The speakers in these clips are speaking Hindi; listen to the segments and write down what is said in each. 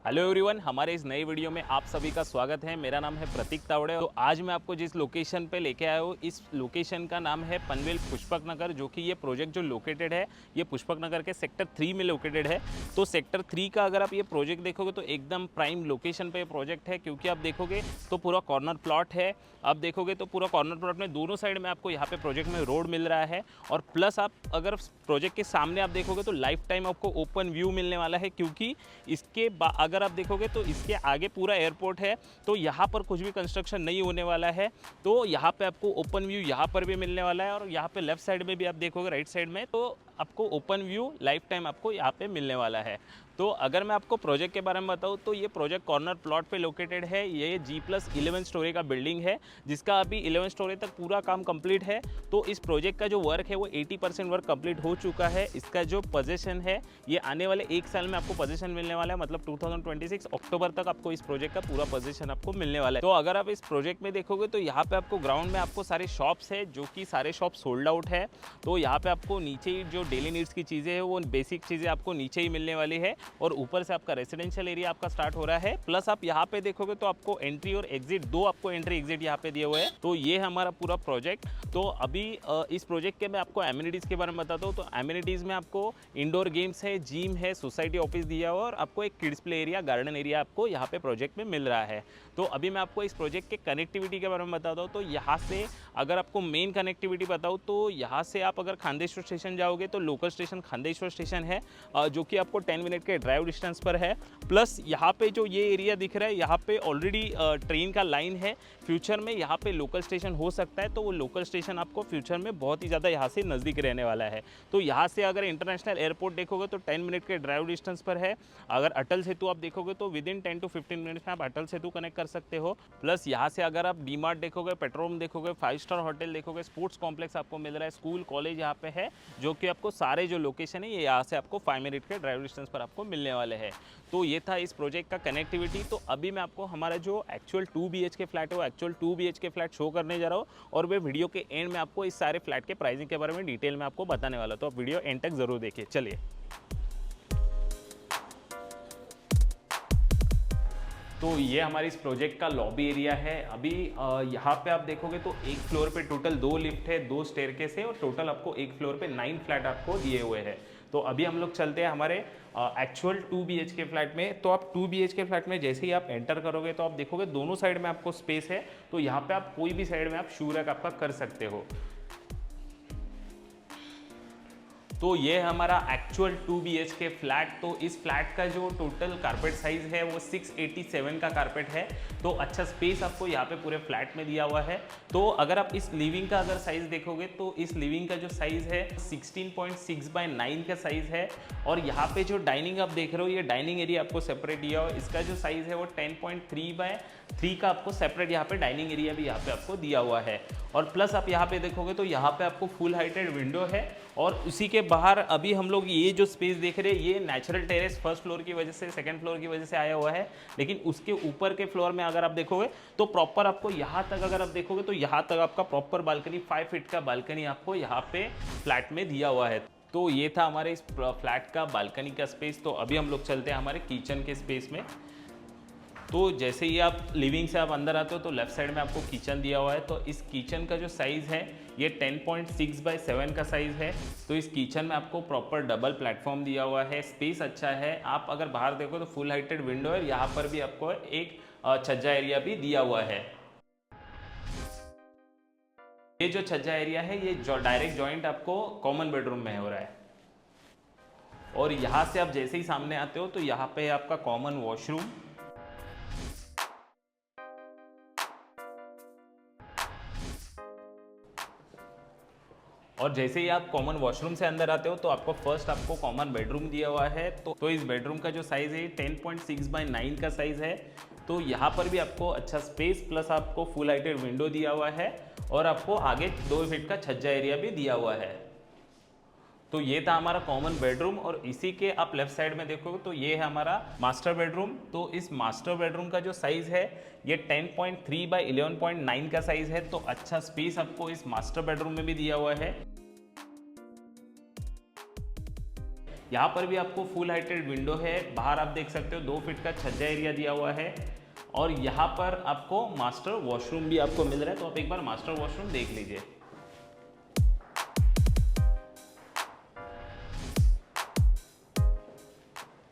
हेलो एवरीवन, हमारे इस नए वीडियो में आप सभी का स्वागत है। मेरा नाम है प्रतीक तावड़े। तो आज मैं आपको जिस लोकेशन पे लेके आया हूँ, इस लोकेशन का नाम है पनवेल पुष्पक नगर, जो कि ये प्रोजेक्ट जो लोकेटेड है ये पुष्पक नगर के सेक्टर 3 में लोकेटेड है। तो सेक्टर 3 का अगर आप ये प्रोजेक्ट देखोगे तो एकदम प्राइम लोकेशन पे प्रोजेक्ट है, क्योंकि आप देखोगे तो पूरा कॉर्नर प्लॉट है। आप देखोगे तो पूरा कॉर्नर प्लॉट में दोनों साइड में आपको यहाँ पे प्रोजेक्ट में रोड मिल रहा है, और प्लस आप अगर प्रोजेक्ट के सामने आप देखोगे तो लाइफ टाइम आपको ओपन व्यू मिलने वाला है, क्योंकि इसके अगर आप देखोगे तो इसके आगे पूरा एयरपोर्ट है। तो यहाँ पर कुछ भी कंस्ट्रक्शन नहीं होने वाला है। तो यहाँ पे आपको ओपन व्यू यहाँ पर भी मिलने वाला है, और यहाँ पे लेफ्ट साइड में भी आप देखोगे राइट साइड में तो आपको ओपन व्यू लाइफ टाइम आपको यहाँ पे मिलने वाला है। तो अगर मैं आपको प्रोजेक्ट के बारे में बताऊँ तो ये प्रोजेक्ट कॉर्नर प्लॉट पे लोकेटेड है। ये G+11 स्टोरी का बिल्डिंग है, जिसका अभी 11 स्टोरी तक पूरा काम कंप्लीट है। तो इस प्रोजेक्ट का जो वर्क है वो 80% वर्क कंप्लीट हो चुका है। इसका जो पोजीशन है ये आने वाले 1 साल में आपको पोजीशन मिलने वाला है, मतलब 2026 अक्टूबर तक आपको इस प्रोजेक्ट का पूरा पोजीशन आपको मिलने वाला है। तो अगर आप इस प्रोजेक्ट में देखोगे तो यहाँ पे आपको ग्राउंड में आपको सारे शॉप्स है, जो कि सारे शॉप सोल्ड आउट है। तो यहाँ पे आपको नीचे ही जो डेली नीड्स की चीज़ें है वो बेसिक चीज़ें आपको नीचे ही मिलने वाली है, और ऊपर से आपका रेसिडेंशियल एरिया आपका स्टार्ट हो रहा है। प्लस आप यहाँ पे देखोगे तो आपको एंट्री और एग्जिट, दो आपको एंट्री एग्जिट यहाँ पे दिए हुए हैं। तो ये हमारा पूरा प्रोजेक्ट। तो अभी इस प्रोजेक्ट के मैं आपको एमिनिटीज़ के बारे में बताता हूँ। तो एमिनिटीज़ में आपको इंडोर गेम्स है, जिम है, सोसाइटी ऑफिस दिया हुआ, और आपको एक kids play area, garden area आपको यहाँ पे प्रोजेक्ट में मिल रहा है। तो अभी मैं आपको इस प्रोजेक्ट के कनेक्टिविटी के बारे में बताता हूँ। तो यहाँ से अगर आपको मेन कनेक्टिविटी बताऊँ तो यहाँ से आप अगर खांदेश्वर स्टेशन जाओगे तो लोकल स्टेशन खांदेश्वर स्टेशन है, जो कि आपको 10 मिनट के ड्राइव डिस्टेंस पर है। प्लस यहाँ पे जो ये एरिया दिख रहा है यहाँ पे ऑलरेडी ट्रेन का लाइन है। फ्यूचर में यहाँ पे लोकल स्टेशन हो सकता है, तो वो लोकल स्टेशन आपको फ्यूचर में बहुत ही ज़्यादा यहाँ से नज़दीक रहने वाला है। तो यहाँ से अगर इंटरनेशनल एयरपोर्ट देखोगे तो 10 मिनट के ड्राइव डिस्टेंस पर है। अगर अटल सेतु आप देखोगे तो विदिन 10 to 15 मिनट्स में आप अटल सेतु कनेक्ट कर सकते हो। प्लस यहाँ से अगर आप डी मार्ट देखोगे, पेट्रोल देखोगे, 5 स्टार होटल देखोगे, स्पोर्ट्स कॉम्प्लेक्स आपको मिल रहा है, स्कूल कॉलेज यहाँ पे है, जो कि आपको सारे जो लोकेशन है ये यहाँ से आपको 5 मिनट के ड्राइव डिस्टेंस पर आपको मिलने वाले हैं। तो ये था इस प्रोजेक्ट का कनेक्टिविटी। तो अभी मैं आपको हमारा जो एक्चुअल 2 BHK फ्लैट है वो एक्चुअल 2 BHK फ्लैट शो करने जा रहा हूँ, और वे वीडियो के एंड में आपको इस सारे फ्लैट के प्राइसिंग के बारे में डिटेल में आपको बताने वाला हूँ। तो आप वीडियो एंड तक जरूर देखिए। चलिए, तो ये हमारे इस प्रोजेक्ट का लॉबी एरिया है। अभी यहाँ पे आप देखोगे तो एक फ्लोर पे टोटल 2 लिफ्ट है, 2 स्टेयरकेस है, और टोटल आपको एक फ्लोर पे 9 फ्लैट आपको दिए हुए हैं। तो अभी हम लोग चलते हैं हमारे एक्चुअल 2 BHK फ्लैट में। तो आप 2 BHK फ्लैट में जैसे ही आप एंटर करोगे तो आप देखोगे दोनों साइड में आपको स्पेस है। तो यहाँ पे आप कोई भी साइड में आप शू रैक आपका कर सकते हो। तो ये हमारा एक्चुअल 2 BHK फ्लैट। तो इस फ्लैट का जो टोटल कारपेट साइज है वो 687 का कारपेट है। तो अच्छा स्पेस आपको यहाँ पे पूरे फ्लैट में दिया हुआ है। तो अगर आप इस लिविंग का अगर साइज देखोगे तो इस लिविंग का जो साइज है 16.6/9 का साइज है। और यहाँ पे जो डाइनिंग आप देख रहे हो ये डाइनिंग एरिया आपको सेपरेट दिया हुआ है। इसका जो साइज है वो 10.3/3 का आपको सेपरेट यहाँ पे डाइनिंग एरिया भी यहाँ पे आपको दिया हुआ है। और प्लस आप यहाँ पे देखोगे तो यहाँ पे आपको फुल हाइटेड विंडो है, और उसी के बाहर अभी हम लोग ये जो स्पेस देख रहे हैं ये नेचुरल टेरेस फर्स्ट फ्लोर की वजह से, सेकंड फ्लोर की वजह से आया हुआ है। लेकिन उसके ऊपर के फ्लोर में अगर आप देखोगे तो प्रॉपर आपको यहाँ तक अगर आप देखोगे तो यहाँ तक आपका प्रॉपर बालकनी 5 फीट का बालकनी आपको यहाँ पे फ्लैट में दिया हुआ है। तो ये था हमारे इस फ्लैट का बालकनी का स्पेस। तो अभी हम लोग चलते हैं हमारे किचन के स्पेस में। तो जैसे ही आप लिविंग से आप अंदर आते हो तो लेफ्ट साइड में आपको किचन दिया हुआ है। तो इस किचन का जो साइज़ है ये 10.6/7 का साइज़ है। तो इस किचन में आपको प्रॉपर डबल प्लेटफॉर्म दिया हुआ है, स्पेस अच्छा है। आप अगर बाहर देखो तो फुल हाइटेड विंडो है, यहाँ पर भी आपको एक छज्जा एरिया भी दिया हुआ है। ये जो छज्जा एरिया है ये डायरेक्ट जॉइंट आपको कॉमन बेडरूम में हो रहा है। और यहाँ से आप जैसे ही सामने आते हो तो यहाँ पे आपका कॉमन वॉशरूम, और जैसे ही आप कॉमन वॉशरूम से अंदर आते हो तो आपको फर्स्ट आपको कॉमन बेडरूम दिया हुआ है। तो इस बेडरूम का जो साइज़ है 10.6/9 का साइज़ है। तो यहाँ पर भी आपको अच्छा स्पेस, प्लस आपको फुल हाइटेड विंडो दिया हुआ है, और आपको आगे 2 फीट का छज्जा एरिया भी दिया हुआ है। तो ये था हमारा कॉमन बेडरूम, और इसी के आप लेफ्ट साइड में देखोगे तो ये है हमारा मास्टर बेडरूम। तो इस मास्टर बेडरूम का जो साइज़ है ये 10.3/11.9 का साइज़ है। तो अच्छा स्पेस आपको इस मास्टर बेडरूम में भी दिया हुआ है। यहाँ पर भी आपको फुल हाइटेड विंडो है, बाहर आप देख सकते हो 2 फीट का छज्जा एरिया दिया हुआ है और यहाँ पर आपको मास्टर वॉशरूम भी आपको मिल रहा है। तो आप एक बार मास्टर वॉशरूम देख लीजिए।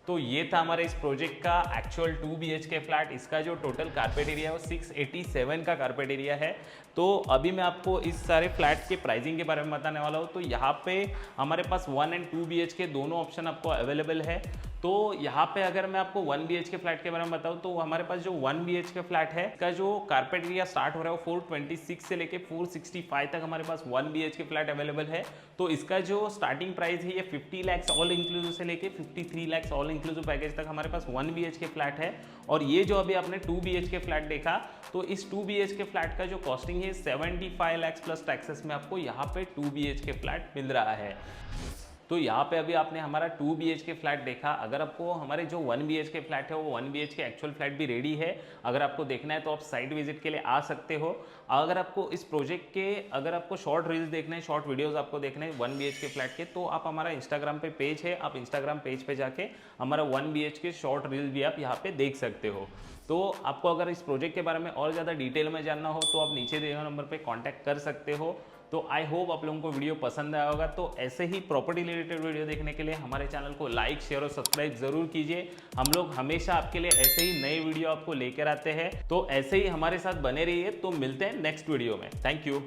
तो ये था हमारे इस प्रोजेक्ट का एक्चुअल 2 BHK फ्लैट। इसका जो टोटल कारपेट एरिया है वो 687 का कारपेट एरिया है। तो अभी मैं आपको इस सारे फ्लैट के प्राइसिंग के बारे में बताने वाला हूँ। तो यहाँ पे हमारे पास 1 और 2 BHK दोनों ऑप्शन आपको अवेलेबल है। तो यहाँ पे अगर मैं आपको 1 BHK फ्लैट के बारे में बताऊँ तो हमारे पास जो 1 BHK फ्लैट है इसका जो कारपेट एरिया स्टार्ट हो रहा है वो 426 से लेके 465 तक हमारे पास 1 BHK फ्लैट अवेलेबल है। तो इसका जो स्टार्टिंग प्राइस है ये 50 लाख ऑल इंक्लूसिव से लेके 53 लाख ऑल इंक्लूसिव पैकेज तक हमारे पास 1 BHK फ्लैट है। और ये जो अभी आपने 2 BHK फ्लैट देखा तो इस 2 BHK फ्लैट का जो कॉस्टिंग है 75 लाख प्लस टैक्सेस में आपको यहाँ पे 2 BHK फ्लैट मिल रहा है। तो यहाँ पे अभी आपने हमारा 2 BHK फ्लैट देखा। अगर आपको हमारे जो 1 BHK फ्लैट है वो 1 BHK एक्चुअल फ्लैट भी रेडी है, अगर आपको देखना है तो आप साइट विजिट के लिए आ सकते हो। अगर आपको इस प्रोजेक्ट के अगर आपको शॉर्ट रील्स देखने हैं, शॉर्ट वीडियोस आपको देखने हैं 1 BHK फ्लैट के, तो आप हमारा इंस्टाग्राम पे पेज है, आप इंस्टाग्राम पेज पे जाके हमारा 1 BHK शॉर्ट रील भी आप यहाँ पे देख सकते हो। तो आपको अगर इस प्रोजेक्ट के बारे में और ज़्यादा डिटेल में जानना हो तो आप नीचे दिए हुए नंबर पे कांटेक्ट कर सकते हो। तो आई होप आप लोगों को वीडियो पसंद आया होगा। तो ऐसे ही प्रॉपर्टी रिलेटेड वीडियो देखने के लिए हमारे चैनल को लाइक, शेयर और सब्सक्राइब जरूर कीजिए। हम लोग हमेशा आपके लिए ऐसे ही नए वीडियो आपको लेकर आते हैं। तो ऐसे ही हमारे साथ बने रहिए। तो मिलते हैं नेक्स्ट वीडियो में। Thank you.